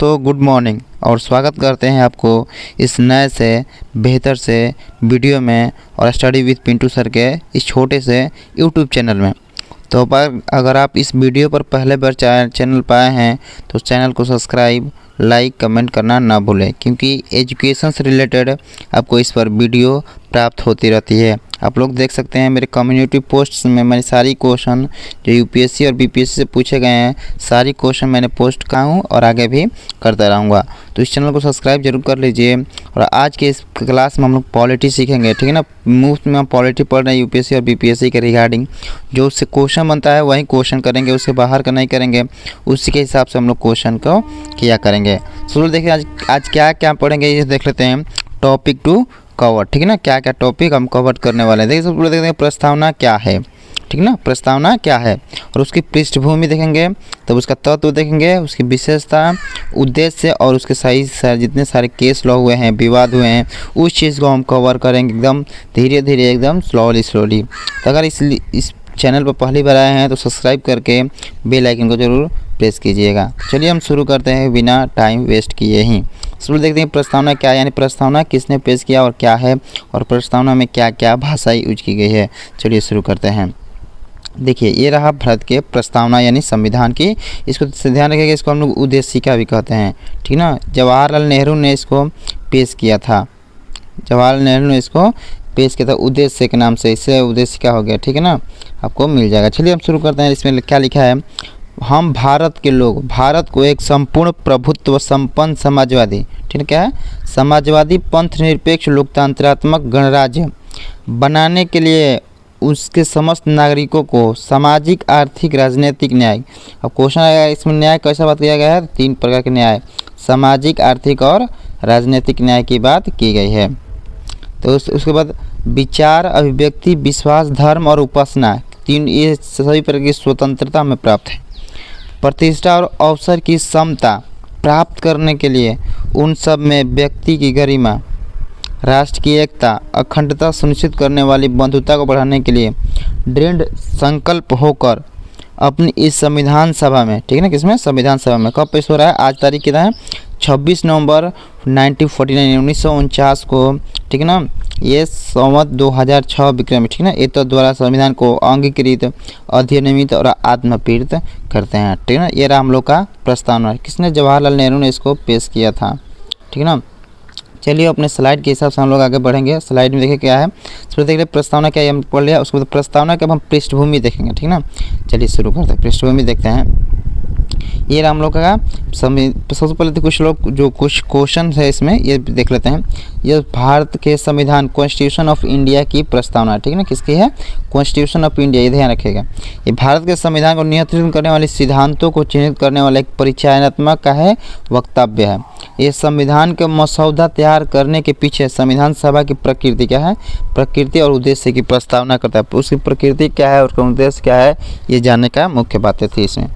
दोस्तों good morning और स्वागत करते हैं आपको इस नए से बेहतर से वीडियो में और स्टडी विद पिंटू सर के इस छोटे से यूट्यूब चैनल में। तो अगर आप इस वीडियो पर पहले बार चैनल पर आए हैं तो चैनल को सब्सक्राइब लाइक कमेंट करना ना भूलें, क्योंकि एजुकेशन से रिलेटेड आपको इस पर वीडियो प्राप्त होती रहती है। आप लोग देख सकते हैं मेरे कम्युनिटी पोस्ट्स में मैंने सारी क्वेश्चन जो यूपीएससी और बीपीएससी से पूछे गए हैं सारी क्वेश्चन मैंने पोस्ट किया हूँ और आगे भी करता रहूँगा। तो इस चैनल को सब्सक्राइब जरूर कर लीजिए। और आज के इस क्लास में हम लोग पॉलिटी सीखेंगे, ठीक है ना। मुफ्त में हम पॉलिटी पढ़ रहे हैं यूपीएससी और बीपीएससी के रिगार्डिंग। जो उससे क्वेश्चन बनता है वही क्वेश्चन करेंगे, उससे बाहर का नहीं करेंगे। उसी के हिसाब से हम लोग क्वेश्चन को किया करेंगे। चलो देखिए आज क्या क्या पढ़ेंगे ये देख लेते हैं। टॉपिक टू कवर, ठीक है ना। क्या क्या टॉपिक हम कवर करने वाले हैं देखिए। सबसे पहले देखते हैं प्रस्तावना क्या है, ठीक ना। प्रस्तावना क्या है और उसकी पृष्ठभूमि देखेंगे, तब उसका तत्व देखेंगे, उसकी विशेषता, उद्देश्य और उसके सही जितने सारे केस लॉ हुए हैं, विवाद हुए हैं, उस चीज़ को हम कवर करेंगे एकदम धीरे धीरे, एकदम स्लोली। तो अगर इस चैनल पर पहली बार आए हैं तो सब्सक्राइब करके बेल आइकन को जरूर प्रेस कीजिएगा। चलिए हम शुरू करते हैं बिना टाइम वेस्ट किए ही। शुरू देखते हैं प्रस्तावना क्या है, यानी प्रस्तावना किसने पेश किया और क्या है, और प्रस्तावना में क्या क्या भाषा यूज की गई है। चलिए शुरू करते हैं। देखिए ये रहा भारत के प्रस्तावना यानी संविधान की। इसको ध्यान रखिएगा, इसको हम लोग उद्देशिका भी कहते हैं, ठीक ना। जवाहरलाल नेहरू ने इसको पेश किया था, जवाहरलाल नेहरू ने इसको पेश किया था उद्देश्य के नाम से, इससे उद्देशिका हो गया, ठीक है ना। आपको मिल जाएगा। चलिए हम शुरू करते हैं। इसमें क्या लिखा है, हम भारत के लोग भारत को एक संपूर्ण प्रभुत्व संपन्न समाजवादी, ठीक है, क्या है, समाजवादी पंथ निरपेक्ष लोकतंत्रात्मक गणराज्य बनाने के लिए उसके समस्त नागरिकों को सामाजिक आर्थिक राजनीतिक न्याय। अब क्वेश्चन आएगा इसमें न्याय कैसा बात किया गया है, 3 प्रकार के न्याय, सामाजिक आर्थिक और राजनीतिक न्याय की बात की गई है। तो उसके बाद विचार अभिव्यक्ति विश्वास धर्म और उपासना, 3 ये सभी प्रकार की स्वतंत्रता हमें प्राप्त है। प्रतिष्ठा और अवसर की समता प्राप्त करने के लिए उन सब में व्यक्ति की गरिमा, राष्ट्र की एकता अखंडता सुनिश्चित करने वाली बंधुता को बढ़ाने के लिए दृढ़ संकल्प होकर अपनी इस संविधान सभा में, ठीक है ना, किसमें, संविधान सभा में कब पेश हो रहा है, आज तारीख कितना है, 26 नवंबर 1949 को, ठीक है ना। ये संवत 2006 विक्रम, ठीक है ना। ये तो द्वारा संविधान को अंगीकृत अधिनियमित और आत्मपीड़ित करते हैं, ठीक है ना। ये रहा हम लोग का प्रस्तावना, किसने, जवाहरलाल नेहरू ने इसको पेश किया था, ठीक है ना। चलिए अपने स्लाइड के हिसाब से हम लोग आगे बढ़ेंगे। स्लाइड में देखिए क्या है, फिर देख ले प्रस्तावना क्या है, हम पढ़ लिया। उसके बाद प्रस्तावना के अब हम पृष्ठभूमि देखेंगे, ठीक ना। चलिए शुरू करते हैं, पृष्ठभूमि देखते हैं। ये हम लोग का सबसे पहले तो कुछ क्वेश्चन है इसमें, ये देख लेते हैं। ये भारत के संविधान कॉन्स्टिट्यूशन ऑफ इंडिया की प्रस्तावना, ठीक है ना, किसकी है, कॉन्स्टिट्यूशन ऑफ इंडिया, ये ध्यान रखिएगा। ये भारत के संविधान को नियंत्रित करने वाले सिद्धांतों को चिन्हित करने वाला एक परिचयात्मक का है वक्तव्य है। ये संविधान के मसौदा तैयार करने के पीछे संविधान सभा की प्रकृति क्या है, प्रकृति और उद्देश्य की प्रस्तावना करता है। उसकी प्रकृति क्या है और उद्देश्य क्या है ये जानने का मुख्य बातें थी इसमें।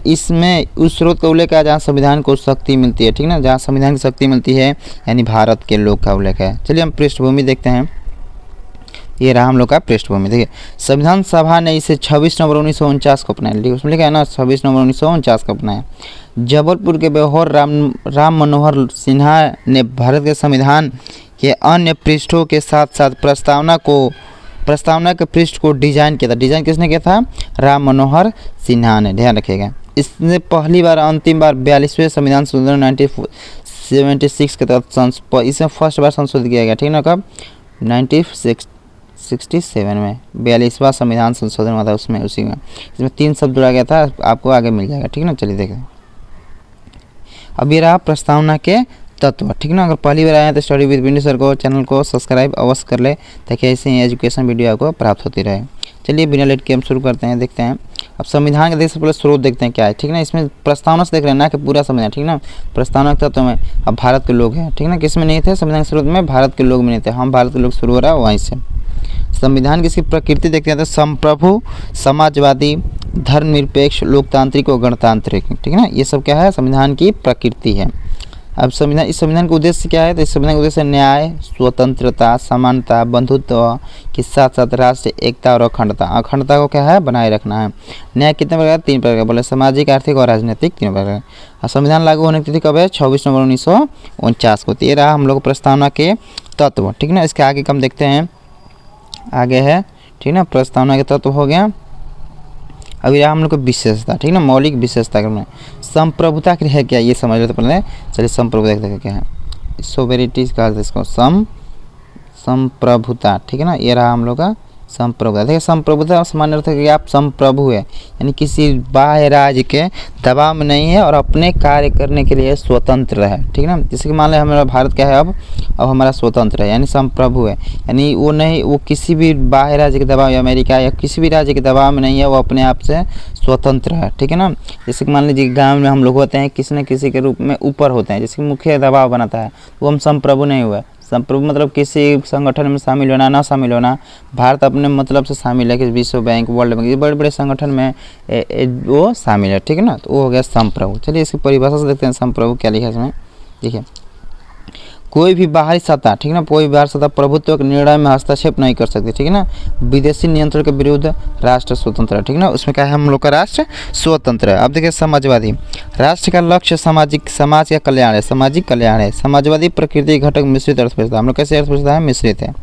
इसमें उस स्रोत का उल्लेख है जहाँ संविधान को शक्ति मिलती है, ठीक ना, जहाँ संविधान की शक्ति मिलती है, यानी भारत के लोग का उल्लेख है। चलिए हम पृष्ठभूमि देखते हैं। ये रहा हम लोग का पृष्ठभूमि। देखिए संविधान सभा ने इसे 26 नवंबर 1949 को अपनाया, उसमें लिखा है ना 26 नवंबर 1949 को अपनाया। जबलपुर के बेहोर राम मनोहर सिन्हा ने भारत के संविधान के अन्य पृष्ठों के साथ साथ प्रस्तावना के पृष्ठ को डिजाइन किया था। डिजाइन किसने किया था, राम मनोहर सिन्हा ने, ध्यान रखिएगा। इसने पहली बार अंतिम बार 42वें संविधान संशोधन 1976 के तहत इसमें फर्स्ट बार संशोधित किया गया, ठीक ना, कब 1967 में 42वां संविधान संशोधन हुआ था, उसमें उसी में इसमें 3 शब्द जोड़ा गया था, आपको आगे मिल जाएगा, ठीक ना। चलिए देखें। अब ये रहा प्रस्तावना के तत्व, ठीक ना। अगर पहली बार आए हैं तो स्टडी विद पिंटू सर को चैनल को सब्सक्राइब अवश्य कर ले, ताकि ऐसे ही एजुकेशन वीडियो आपको प्राप्त होती रहे। चलिए बिना लेट के हम शुरू करते हैं, देखते हैं। अब संविधान के देख से पहले स्रोत देखते हैं क्या है, ठीक ना। इसमें प्रस्तावना से देख रहे हैं ना कि पूरा संविधान, ठीक ना। प्रस्तावना के तत्व में अब भारत के लोग हैं, ठीक ना। किसमें नहीं थे, संविधान के स्रोत में भारत के लोग में नहीं थे, हम भारत के लोग शुरू हो रहा है वहीं से। संविधान की इसकी प्रकृति देखते हैं तो संप्रभु समाजवादी धर्मनिरपेक्ष लोकतांत्रिक और गणतांत्रिक, ठीक है ना। ये सब क्या है, संविधान की प्रकृति है। अब संविधान, इस संविधान का उद्देश्य क्या है? तो इस संविधान का उद्देश्य न्याय, स्वतंत्रता, समानता, बंधुत्व के साथ साथ राष्ट्रीय एकता और अखंडता। अखंडता को क्या है? बनाए रखना है। न्याय कितने प्रकार? 3 प्रकार, बोले सामाजिक, आर्थिक और राजनीतिक, 3 प्रकार। और संविधान लागू होने की तिथि कब है? 26 नवंबर 1949 को। तो ये रहा हम लोग प्रस्तावना के तत्व, ठीक ना। इसके आगे हम देखते हैं, आगे है, ठीक ना, प्रस्तावना के तत्व हो गया। अभी हम लोग को विशेषता, ठीक ना, मौलिक विशेषता करना। संप्रभुता है क्या, ये समझ लेते पहले। चलिए संप्रभुता देखते क्या है। सोवेरिटीज कहा जाता है इसको, संप्रभुता, ठीक है ना। ये रहा हम लोग का संप्रभुता। देखिए संप्रभुता सामान्य अर्थ है कि आप संप्रभु है, यानी किसी बाह्य राज्य के दबाव में नहीं है और अपने कार्य करने के लिए स्वतंत्र है, ठीक है ना। जैसे कि मान लें हमारा भारत क्या है, अब हमारा स्वतंत्र है, यानी संप्रभु है, यानी वो किसी भी बाह्य राज्य के दबाव या अमेरिका या किसी भी राज्य के दबाव में नहीं है, वो अपने आप से स्वतंत्र है, ठीक है ना। जैसे कि मान लीजिए गाँव में हम लोग होते हैं, किसी न किसी के रूप में ऊपर होते हैं, जैसे मुख्य दबाव बनाता है, वो हम संप्रभु नहीं हुए। संप्रभु मतलब किसी संगठन में शामिल होना, ना शामिल होना। भारत अपने मतलब से शामिल है कि विश्व बैंक, वर्ल्ड बैंक, ये बड़े बड़े संगठन में वो शामिल है, ठीक है ना। तो वो हो गया संप्रभु। चलिए इसकी परिभाषा से देखते हैं संप्रभु क्या लिखा है इसमें। देखिए कोई भी बाहरी सत्ता, ठीक है ना, कोई बाहरी सत्ता प्रभुत्व के निर्णय में हस्तक्षेप नहीं कर सकती, ठीक है ना। विदेशी नियंत्रण के विरुद्ध राष्ट्र स्वतंत्र है, ठीक है ना। उसमें क्या है, हम लोग का राष्ट्र स्वतंत्र है। अब देखिए समाजवादी, राष्ट्र का लक्ष्य समाज का कल्याण है, सामाजिक कल्याण है। समाजवादी प्रकृति घटक मिश्रित अर्थव्यवस्था, हम लोग कैसे अर्थव्यवस्था है? मिश्रित है।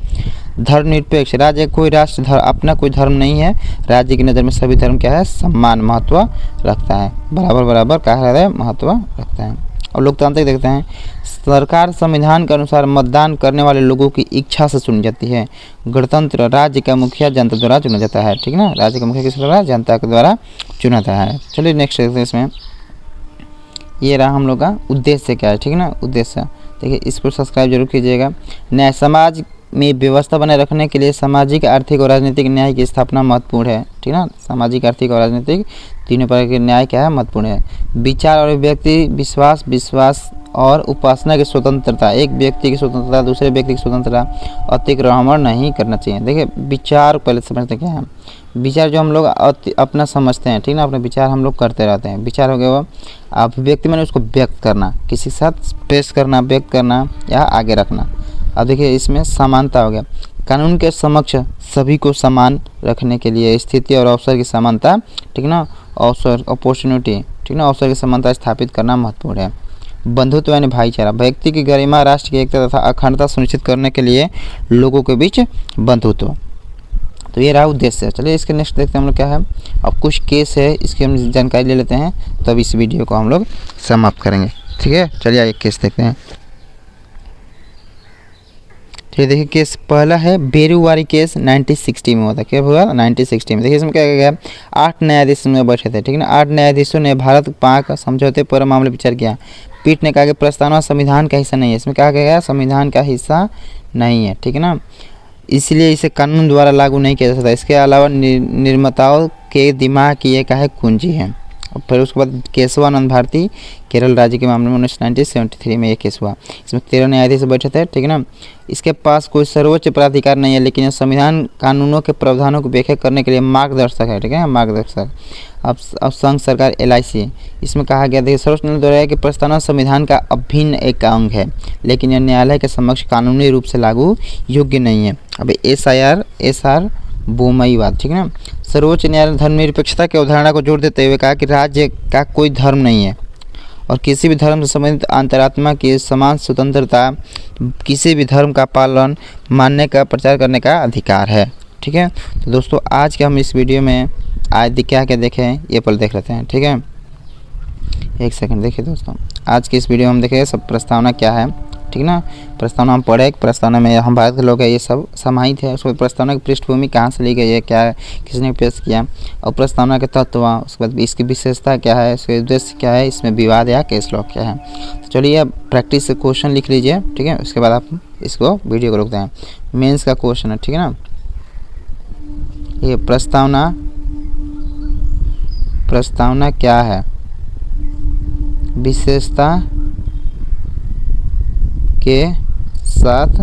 धर्मनिरपेक्ष, राज्य कोई राष्ट्र अपना कोई धर्म नहीं है, राज्य की नज़र में सभी धर्म क्या है? सम्मान महत्व रखता है, बराबर बराबर कहा है महत्व रखता है। और लोकतांत्रिक देखते हैं, सरकार संविधान के अनुसार मतदान करने वाले लोगों की इच्छा से चुनी जाती है। गणतंत्र, राज्य का मुखिया जनता द्वारा चुना जाता है, ठीक है ना। राज्य का मुखिया किस द्वारा? जनता के द्वारा चुना जाता है। चलिए नेक्स्ट देखते हैं इसमें। ये रहा हम लोग का उद्देश्य क्या है, ठीक है ना। उद्देश्य देखिए, इसको सब्सक्राइब जरूर कीजिएगा। न्याय, समाज में व्यवस्था बनाए रखने के लिए सामाजिक, आर्थिक और राजनीतिक न्याय की स्थापना महत्वपूर्ण है, ठीक है ना। सामाजिक, आर्थिक और राजनीतिक तीनों प्रकार के न्याय क्या है? महत्वपूर्ण है। विचार और व्यक्ति विश्वास और उपासना की स्वतंत्रता, एक व्यक्ति की स्वतंत्रता दूसरे व्यक्ति की स्वतंत्रता अतिक्रमण नहीं करना चाहिए। देखिए विचार पहले समझते क्या है। विचार जो हम लोग अपना समझते हैं, ठीक ना, अपने विचार हम लोग करते रहते हैं। विचार हो गया वो अभिव्यक्ति मैंने उसको व्यक्त करना, किसी के साथ पेश करना, व्यक्त करना या आगे रखना। अब देखिए इसमें समानता हो गया, कानून के समक्ष सभी को समान रखने के लिए स्थिति और अवसर की समानता, ठीक ना, अवसर अपॉर्चुनिटी, ठीक ना, अवसर की समानता स्थापित करना महत्वपूर्ण है। बंधुत्व यानी भाईचारा, व्यक्ति की गरिमा, राष्ट्र की एकता तथा अखंडता सुनिश्चित करने के लिए लोगों के बीच बंधुत्व। तो ये रहा उद्देश्य। चलिए इसके नेक्स्ट देखते हैं हम लोग क्या है। अब कुछ केस है, इसकी हम जानकारी ले लेते हैं, तब इस वीडियो को हम लोग समाप्त करेंगे, ठीक है। चलिए एक केस देखते हैं। ठीक, देखिए केस पहला है बेरुवारी केस 1960 में हुआ था। क्या हुआ? 1960 में। देखिए इसमें क्या गया, 8 न्यायाधीश में बैठे थे, ठीक है ना। 8 न्यायाधीशों ने भारत पाक समझौते पर मामले विचार किया। पीठ ने कहा कि प्रस्तावना संविधान का हिस्सा नहीं है। इसमें कहा गया संविधान का हिस्सा नहीं है, ठीक है ना, इसलिए इसे कानून द्वारा लागू नहीं किया जा सकता। इसके अलावा निर्माताओं के दिमाग की ये क्या है, कुंजी है। और फिर उसके बाद केशवानंद भारती केरल राज्य के मामले में 1973 में ये केस हुआ। इसमें 13 न्यायाधीश बैठे थे, ठीक है ना। इसके पास कोई सर्वोच्च प्राधिकार नहीं है, लेकिन यह संविधान कानूनों के प्रावधानों को व्याख्या करने के लिए मार्गदर्शक है, ठीक है, मार्गदर्शक। अब संघ सरकार LIC, इसमें कहा गया देखिए सर्वोच्च न्यायालय द्वारा कि प्रस्तावना संविधान का अभिन्न एक अंग है, लेकिन यह न्यायालय के समक्ष कानूनी रूप से लागू योग्य नहीं है। अब SR बोमईवाद, ठीक है ना। सर्वोच्च न्यायालय धर्मनिरपेक्षता की अवधारणा को जोर देते हुए कहा कि राज्य का कोई धर्म नहीं है और किसी भी धर्म से संबंधित अंतरात्मा की समान स्वतंत्रता, किसी भी धर्म का पालन, मानने का, प्रचार करने का अधिकार है, ठीक है। तो दोस्तों आज के हम इस वीडियो में आज क्या क्या देखें ये पल देख लेते हैं, ठीक है। एक सेकंड देखिए दोस्तों, आज की इस वीडियो में हम देखेंगे सब प्रस्तावना क्या है, ठीक ना। प्रस्तावना हम पढ़े, प्रस्तावना में हम भारत के लोग हैं ये सब समाहित है। उसके बाद प्रस्तावना की पृष्ठभूमि कहाँ से ली गई है, क्या किसने पेश किया, और प्रस्तावना के तत्व, उसके बाद इसकी विशेषता क्या है, इसके उद्देश्य क्या है, इसमें विवाद या केस लॉ क्या है। तो चलिए अब प्रैक्टिस से क्वेश्चन लिख लीजिए, ठीक है। उसके बाद आप इसको वीडियो को रोकते हैं। मेंस का क्वेश्चन है, ठीक है ना। ये प्रस्तावना क्या है, विशेषता के साथ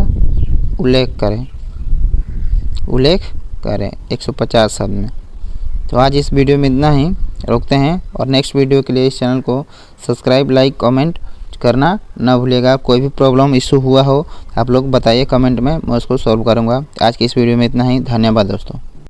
उल्लेख करें 150 शब्द में। तो आज इस वीडियो में इतना ही, रोकते हैं और नेक्स्ट वीडियो के लिए इस चैनल को सब्सक्राइब, लाइक, कमेंट करना ना भूलिएगा। कोई भी प्रॉब्लम इशू हुआ हो आप लोग बताइए कमेंट में, मैं उसको सॉल्व करूँगा। आज की इस वीडियो में इतना ही। धन्यवाद दोस्तों।